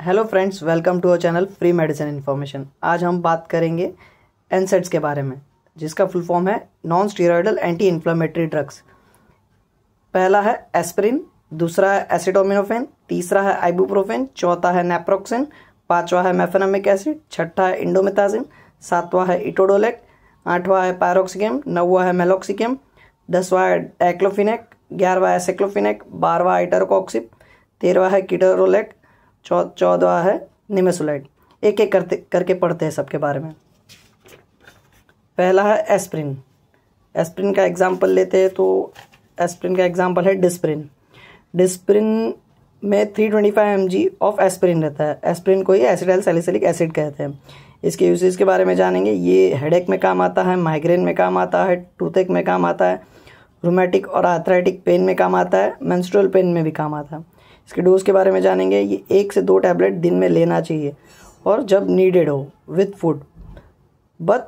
Hello friends, welcome to our channel free medicine information. आज हम बात करेंगे एनसेड्स के बारे में, जिसका फुल फॉर्म है non steroidal anti inflammatory drugs. पहला है एस्पिरिन, दूसरा है एसिटामिनोफेन, तीसरा है आइबुप्रोफेन, चौथा है नेप्रोक्सिन, पांचवा है मेफेनामिक एसिड, छठा है इंडोमिथाजिन, सातवां है इटोडोलेक, आठवां है पायरोक्सिकेम, नौवां है मेलोक्सिकेम, 10वां है डाइक्लोफिनेक, 11वां है साइक्लोफिनेक, 12वां है इटरकॉक्सिब, 13वां है कीटोरोलेक, 14वां है निमेसुलाइड। एक एक करके पढ़ते हैं सबके बारे में। पहला है एस्पिरिन। एस्पिरिन का एग्जाम्पल लेते हैं तो एस्पिरिन का एग्जाम्पल है डिस्प्रिन। डिस्प्रिन में 325 mg ऑफ एस्पिरिन रहता है। एस्पिरिन को ही एसिटाइल सैलिसिलिक एसिड कहते हैं। इसके यूसेज के बारे में जानेंगे। ये हेडेक में काम आता है, माइग्रेन में काम आता है, टूथेक में काम आता है, रूमेटिक और आर्थराइटिक पेन में काम आता है, मेंस्ट्रुअल पेन में भी काम आता है। इसके डोज के बारे में जानेंगे। ये 1 से 2 टैबलेट दिन में लेना चाहिए और जब नीडेड हो विथ फूड, बट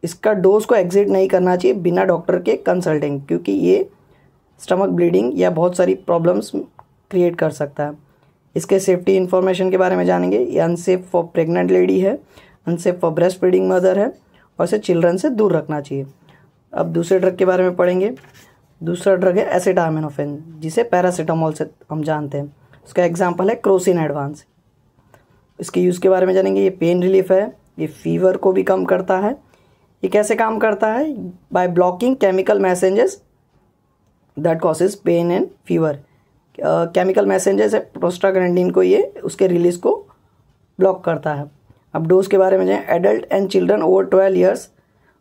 इसका डोज को एग्जिट नहीं करना चाहिए बिना डॉक्टर के कंसल्टिंग, क्योंकि ये स्टमक ब्लीडिंग या बहुत सारी प्रॉब्लम्स क्रिएट कर सकता है। इसके सेफ्टी इन्फॉर्मेशन के बारे में जानेंगे। ये अनसेफ फॉर प्रेग्नेंट लेडी है, unsafe for breast feeding mother है और इसे चिल्ड्रन से दूर रखना चाहिए। अब दूसरे ड्रग के बारे में पढ़ेंगे। दूसरा ड्रग है एसिटामिनोफेन, जिसे पैरासीटामोल से हम जानते हैं। उसका एग्जाम्पल है क्रोसिन एडवांस। इसके यूज़ के बारे में जानेंगे। ये पेन रिलीफ है, ये फीवर को भी कम करता है। ये कैसे काम करता है? By blocking chemical messengers that causes pain and fever. Chemical messengers है प्रोस्टाग्लैंडिन को, ये उसके रिलीज को ब्लॉक करता है। अब डोज के बारे में जाएँ। Adult and children over 12 years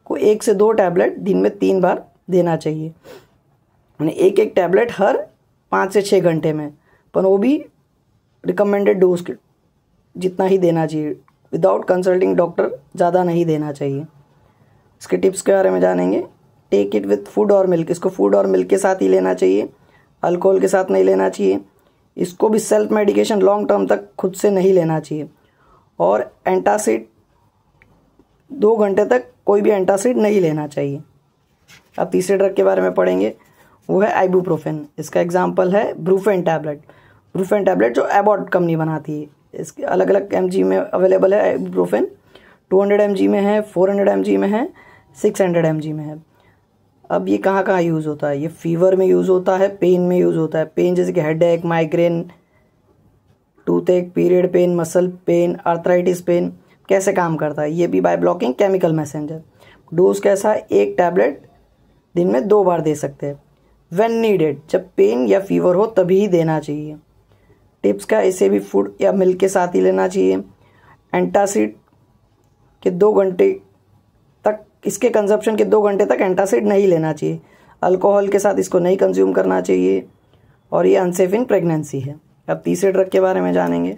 को 1 से 2 टैबलेट दिन में 3 बार देना चाहिए। एक एक टैबलेट हर 5 से 6 घंटे में, पर वो भी रिकमेंडेड डोज के जितना ही देना चाहिए। विदाउट कंसल्टिंग डॉक्टर ज़्यादा नहीं देना चाहिए। इसके टिप्स के बारे में जानेंगे। टेक इट विथ फूड और मिल्क। इसको फूड और मिल्क के साथ ही लेना चाहिए, अल्कोहल के साथ नहीं लेना चाहिए। इसको भी सेल्फ मेडिकेशन लॉन्ग टर्म तक खुद से नहीं लेना चाहिए। और एंटासिड 2 घंटे तक कोई भी एंटासिड नहीं लेना चाहिए। अब तीसरे ड्रग के बारे में पढ़ेंगे, वो है आइबुप्रोफेन। इसका एग्जाम्पल है ब्रूफेन टैबलेट। ब्रूफेन टैबलेट जो एबॉट कंपनी बनाती है। इसके अलग अलग mg में अवेलेबल है आइबुप्रोफेन। 200 mg में है, 400 mg में है, 600 mg में है। अब ये कहाँ कहाँ यूज़ होता है? ये फीवर में यूज़ होता है, पेन में यूज़ होता है। पेन जैसे कि headache, migraine, toothache, period pain, muscle pain, arthritis pain. कैसे काम करता है? ये भी by blocking chemical messenger. Dose कैसा है? 1 टैबलेट दिन में 2 बार दे सकते हैं। व्हेन नीडेड, जब पेन या फीवर हो तभी ही देना चाहिए। टिप्स का, इसे भी फूड या मिल्क के साथ ही लेना चाहिए। एंटासिड के 2 घंटे तक, इसके कंजप्शन के 2 घंटे तक एंटासिड नहीं लेना चाहिए। अल्कोहल के साथ इसको नहीं कंज्यूम करना चाहिए और ये अनसेफ इन प्रेगनेंसी है। अब तीसरे ड्रग के बारे में जानेंगे।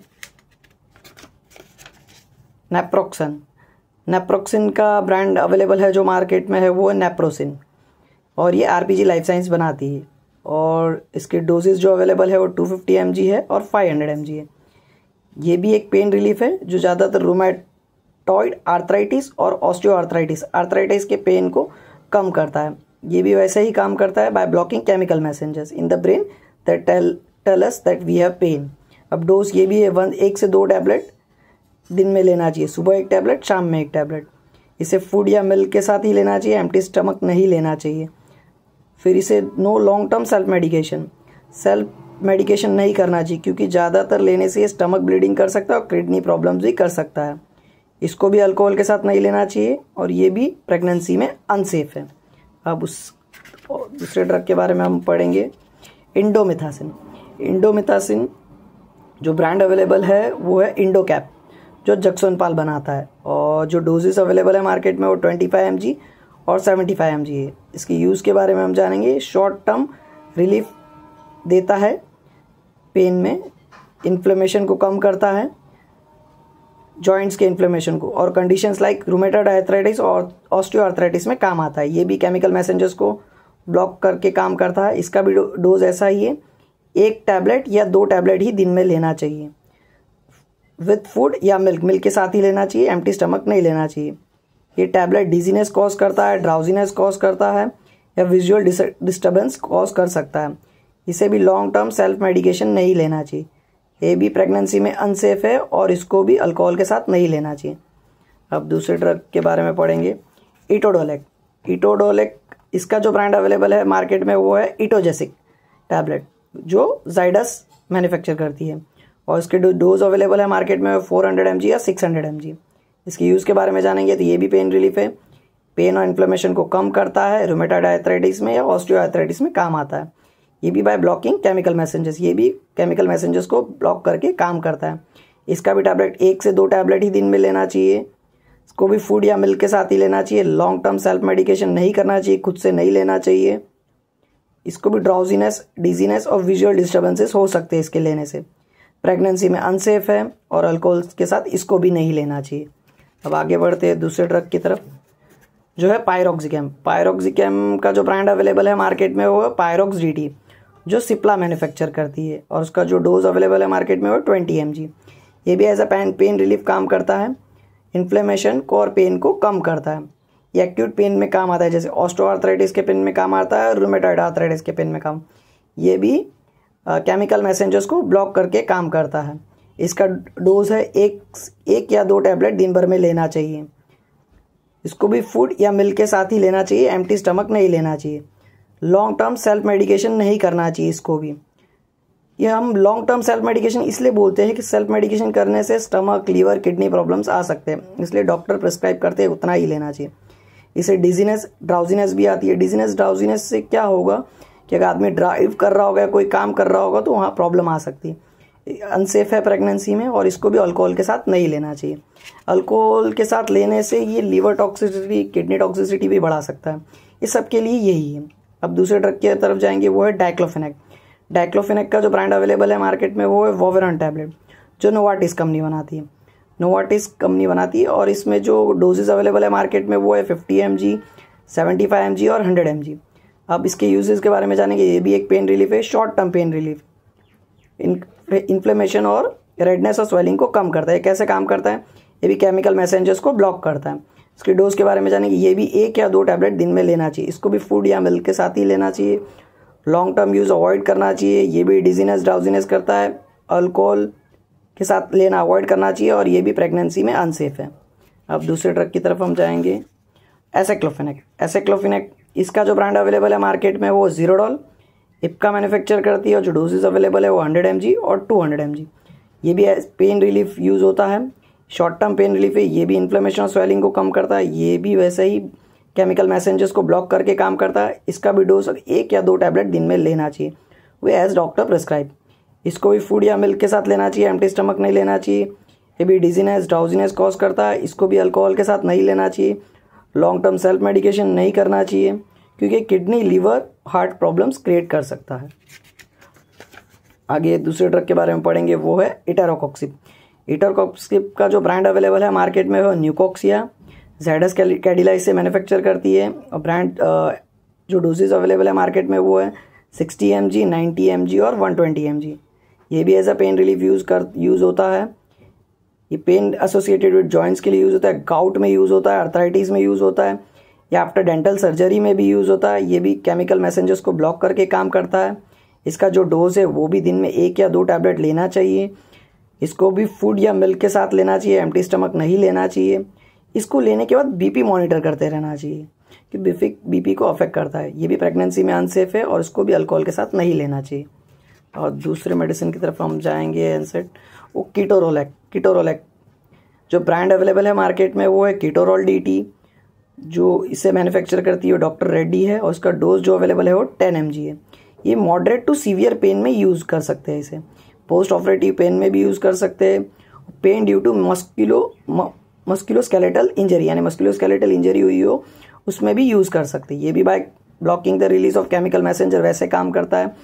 नेप्रोक्सन। नेप्रोक्सिन का ब्रांड अवेलेबल है जो मार्केट में है, वो है नेप्रोसिन, और ये आरपीजी लाइफ साइंस बनाती है। और इसके डोजेज जो अवेलेबल है वो 250 mg है और 500 mg है। ये भी एक पेन रिलीफ है जो ज़्यादातर रूमेटॉइड आर्थराइटिस और आर्थराइटिस के पेन को कम करता है। ये भी वैसे ही काम करता है by blocking chemical messengers in the brain that tell us that we have pain. अब डोज ये भी है 1 से 2 टैबलेट दिन में लेना चाहिए। सुबह 1 टैबलेट, शाम में 1 टैबलेट। इसे फूड या मिल्क के साथ ही लेना चाहिए, एम्प्टी स्टमक नहीं लेना चाहिए। फिर इसे no long term self medication नहीं करना चाहिए, क्योंकि ज़्यादातर लेने से ये स्टमक ब्लीडिंग कर सकता है और किडनी प्रॉब्लम्स भी कर सकता है। इसको भी अल्कोहल के साथ नहीं लेना चाहिए और ये भी प्रेगनेंसी में अनसेफ है। अब उस दूसरे ड्रग के बारे में हम पढ़ेंगे, इंडोमिथासिन। इंडोमिथासिन जो ब्रांड अवेलेबल है वो है इंडोकैप, जो जक्सोनपाल बनाता है। और जो डोजेस अवेलेबल है मार्केट में वो 25 mg और 75 mg है। इसके यूज़ के बारे में हम जानेंगे। शॉर्ट टर्म रिलीफ देता है पेन में, इन्फ्लेमेशन को कम करता है, जॉइंट्स के इन्फ्लेमेशन को, और कंडीशंस लाइक रूमेटॉइड आर्थराइटिस और ऑस्टियोआर्थराइटिस में काम आता है। ये भी केमिकल मैसेंजर्स को ब्लॉक करके काम करता है। इसका भी डोज ऐसा ही है, 1 टैबलेट या 2 टैबलेट ही दिन में लेना चाहिए। विथ फूड या मिल्क के साथ ही लेना चाहिए, एम्प्टी स्टमक नहीं लेना चाहिए। ये टैबलेट डिजीनेस कॉज करता है, ड्राउजीनेस कॉज करता है या विजुअल डिस्टर्बेंस कॉज कर सकता है। इसे भी लॉन्ग टर्म सेल्फ मेडिकेशन नहीं लेना चाहिए। ये भी प्रेगनेंसी में अनसेफ है और इसको भी अल्कोहल के साथ नहीं लेना चाहिए। अब दूसरे ड्रग के बारे में पढ़ेंगे, इटोडोलेक। इटोडोलेक इसका जो ब्रांड अवेलेबल है मार्केट में वो है इटोजेसिक टैबलेट, जो जाइडस मैन्युफैक्चर करती है, और इसके डोज अवेलेबल है मार्केट में 400 mg या 600 mg। इसके यूज़ के बारे में जानेंगे तो ये भी पेन रिलीफ है, पेन और इन्फ्लेमेशन को कम करता है, रूमेटॉइड आर्थराइटिस में या ऑस्टियो आर्थराइटिस में काम आता है। ये भी बाय ब्लॉकिंग केमिकल मैसेंजर्स, ये भी केमिकल मैसेंजर्स को ब्लॉक करके काम करता है। इसका भी टैबलेट 1 से 2 टैबलेट ही दिन में लेना चाहिए। इसको भी फूड या मिल्क के साथ ही लेना चाहिए। लॉन्ग टर्म सेल्फ मेडिकेशन नहीं करना चाहिए, खुद से नहीं लेना चाहिए। इसको भी ड्राउजीनेस, डिजीनेस और विजुअल डिस्टर्बेंसेस हो सकते हैं इसके लेने से। प्रेगनेंसी में अनसेफ है और अल्कोहल के साथ इसको भी नहीं लेना चाहिए। अब आगे बढ़ते हैं दूसरे ड्रग की तरफ, जो है पायरोक्सिकैम। पायरोक्सिकैम का जो ब्रांड अवेलेबल है मार्केट में वो है पायरोक्स DT, जो सिप्ला मैन्युफैक्चर करती है, और उसका जो डोज अवेलेबल है मार्केट में वो 20 mg। ये भी एज अ पेन रिलीफ काम करता है, इन्फ्लेमेशन को और पेन को कम करता है। ये एक्यूट पेन में काम आता है, जैसे ऑस्टियोआर्थराइटिस के पेन में काम आता है और रूमेटॉइड आर्थराइटिस के पेन में काम। ये भी केमिकल मैसेंजर्स को ब्लॉक करके काम करता है। इसका डोज है एक या 2 टैबलेट दिन भर में लेना चाहिए। इसको भी फूड या मिल्क के साथ ही लेना चाहिए, एम्प्टी स्टमक नहीं लेना चाहिए। लॉन्ग टर्म सेल्फ मेडिकेशन नहीं करना चाहिए इसको भी। ये हम लॉन्ग टर्म सेल्फ मेडिकेशन इसलिए बोलते हैं कि सेल्फ मेडिकेशन करने से स्टमक, लीवर, किडनी प्रॉब्लम्स आ सकते हैं, इसलिए डॉक्टर प्रिस्क्राइब करते हैं उतना ही लेना चाहिए। इससे डिजीनेस, ड्राउजीनेस भी आती है। डिजीनेस, ड्राउजीनेस से क्या होगा कि अगर आदमी ड्राइव कर रहा होगा, कोई काम कर रहा होगा तो वहाँ प्रॉब्लम आ सकती है। अनसेफ है प्रेगनेंसी में, और इसको भी अल्कोहल के साथ नहीं लेना चाहिए। अल्कोहल के साथ लेने से ये लीवर टॉक्सिसिटी, किडनी टॉक्सिसिटी भी बढ़ा सकता है। इस सब के लिए यही है। अब दूसरे ड्रग की तरफ जाएंगे, वो है डाइक्लोफेनेक। डाइक्लोफेनेक का जो ब्रांड अवेलेबल है मार्केट में वो है वोवेरॉन टैबलेट, जो नोवार्टिस कंपनी बनाती है। नोवार्टिस कंपनी बनाती है, और इसमें जो डोजेज अवेलेबल है मार्केट में वो है 50 mg, 75 mg और 100 mg। अब इसके यूजेस के बारे में जानेंगे। ये भी एक पेन रिलीफ है, short term pain relief. Inflammation और रेडनेस और स्वेलिंग को कम करता है। कैसे काम करता है? ये भी केमिकल मैसेंजर्स को ब्लॉक करता है। इसकी डोज के बारे में जानेंगे। ये भी 1 या 2 टैबलेट दिन में लेना चाहिए। इसको भी फूड या मिल्क के साथ ही लेना चाहिए। लॉन्ग टर्म यूज़ अवॉइड करना चाहिए। ये भी डिजीनेस, ड्राउजीनेस करता है। अल्कोहल के साथ लेना अवॉइड करना चाहिए, और ये भी प्रेगनेंसी में अनसेफ है। अब दूसरे ड्रग की तरफ हम जाएंगे, एसेक्लोफेनेक। एसेक्लोफेनेक इसका जो ब्रांड अवेलेबल है मार्केट में वो ज़ीरोडॉल इप्का मैन्युफैक्चर करती है, और जो डोजेज अवेलेबल है वो 100 mg और 200 mg। ये भी पेन रिलीफ यूज़ होता है, शॉर्ट टर्म पेन रिलीफ है। ये भी इन्फ्लेमेशन और स्वेलिंग को कम करता है। ये भी वैसे ही केमिकल मैसेंजर्स को ब्लॉक करके काम करता है। इसका भी डोज 1 या 2 टैबलेट दिन में लेना चाहिए, वो एज डॉक्टर प्रिस्क्राइब। इसको भी फूड या मिल्क के साथ लेना चाहिए, एम्प्टी स्टमक नहीं लेना चाहिए। ये भी डिजीनेस, ड्राउजीनेस कॉज करता है। इसको भी अल्कोहल के साथ नहीं लेना चाहिए। लॉन्ग टर्म सेल्फ मेडिकेशन नहीं करना चाहिए, क्योंकि kidney, liver, heart problems create कर सकता है। आगे दूसरे ड्रग के बारे में पढ़ेंगे, वो है इटरॉकोक्सिब। इटरॉकोक्सिब का जो ब्रांड अवेलेबल है मार्केट में वो न्यूकोक्सिया, जाइडस कैडिला से मैन्युफैक्चर करती है। और ब्रांड जो डोजेज अवेलेबल है मार्केट में वो है 60 mg, 90 mg और 120 mg। ये भी as a pain relief use होता है। ये पेन एसोसिएटेड विद जॉइंट्स के लिए यूज़ होता है, गाउट में यूज़ होता है, अर्थराइटिस में यूज़ होता है, या आफ्टर डेंटल सर्जरी में भी यूज़ होता है। ये भी केमिकल मैसेंजर्स को ब्लॉक करके काम करता है। इसका जो डोज है वो भी दिन में 1 या 2 टैबलेट लेना चाहिए। इसको भी फूड या मिल्क के साथ लेना चाहिए, एम्प्टी स्टमक नहीं लेना चाहिए। इसको लेने के बाद बीपी मॉनिटर करते रहना चाहिए, कि बीपी को अफेक्ट करता है। ये भी प्रेगनेंसी में अनसेफ है, और इसको भी अल्कोहल के साथ नहीं लेना चाहिए। और दूसरे मेडिसिन की तरफ हम जाएंगे, एनसेट, वो कीटोरोलेक। जो ब्रांड अवेलेबल है मार्केट में वो है कीटोरोल DT, जो इसे मैन्युफैक्चर करती है डॉक्टर रेड्डी है, और उसका डोज जो अवेलेबल है वो 10 mg है। ये मॉडरेट टू सीवियर पेन में यूज़ कर सकते हैं। इसे पोस्ट ऑपरेटिव पेन में भी यूज़ कर सकते हैं। Pain due to musculoskeletal injury, यानी मस्कुलोस्केलेटल इंजरी हुई हो, उसमें भी यूज़ कर सकते हैं। ये भी by blocking the release of chemical messenger वैसे काम करता है।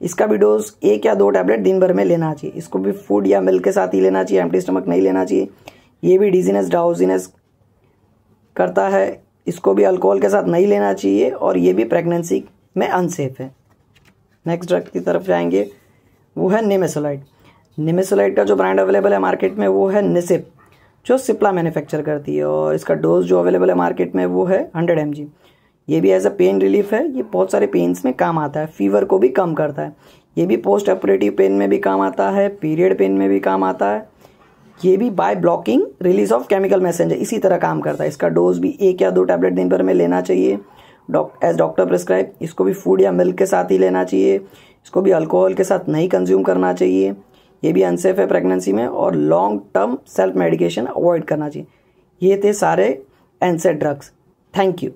इसका भी डोज 1 या 2 टैबलेट दिन भर में लेना चाहिए। इसको भी फूड या मिल्क के साथ ही लेना चाहिए, एम्प्टी स्टमक नहीं लेना चाहिए। ये भी डिजीनेस, ड्राउजीनेस करता है। इसको भी अल्कोहल के साथ नहीं लेना चाहिए, और ये भी प्रेगनेंसी में अनसेफ है। नेक्स्ट ड्रग की तरफ जाएंगे, वो है निमेसोलाइड। निमेसोलाइड का जो ब्रांड अवेलेबल है मार्केट में वो है निसिप, जो सिप्ला मैन्युफैक्चर करती है, और इसका डोज जो अवेलेबल है मार्केट में वो है 100 mg। ये भी एज अ पेन रिलीफ है। ये बहुत सारे पेन्स में काम आता है, फीवर को भी कम करता है। ये भी पोस्ट ऑपरेटिव पेन में भी काम आता है, पीरियड पेन में भी काम आता है। ये भी by blocking release of chemical messenger इसी तरह काम करता है। इसका डोज भी 1 या 2 टैबलेट दिन भर में लेना चाहिए एज डॉक्टर प्रिस्क्राइब। इसको भी फूड या मिल्क के साथ ही लेना चाहिए। इसको भी अल्कोहल के साथ नहीं कंज्यूम करना चाहिए। ये भी अनसेफ है प्रेगनेंसी में, और long term self medication avoid करना चाहिए। ये थे सारे एनसेड ड्रग्स। Thank you.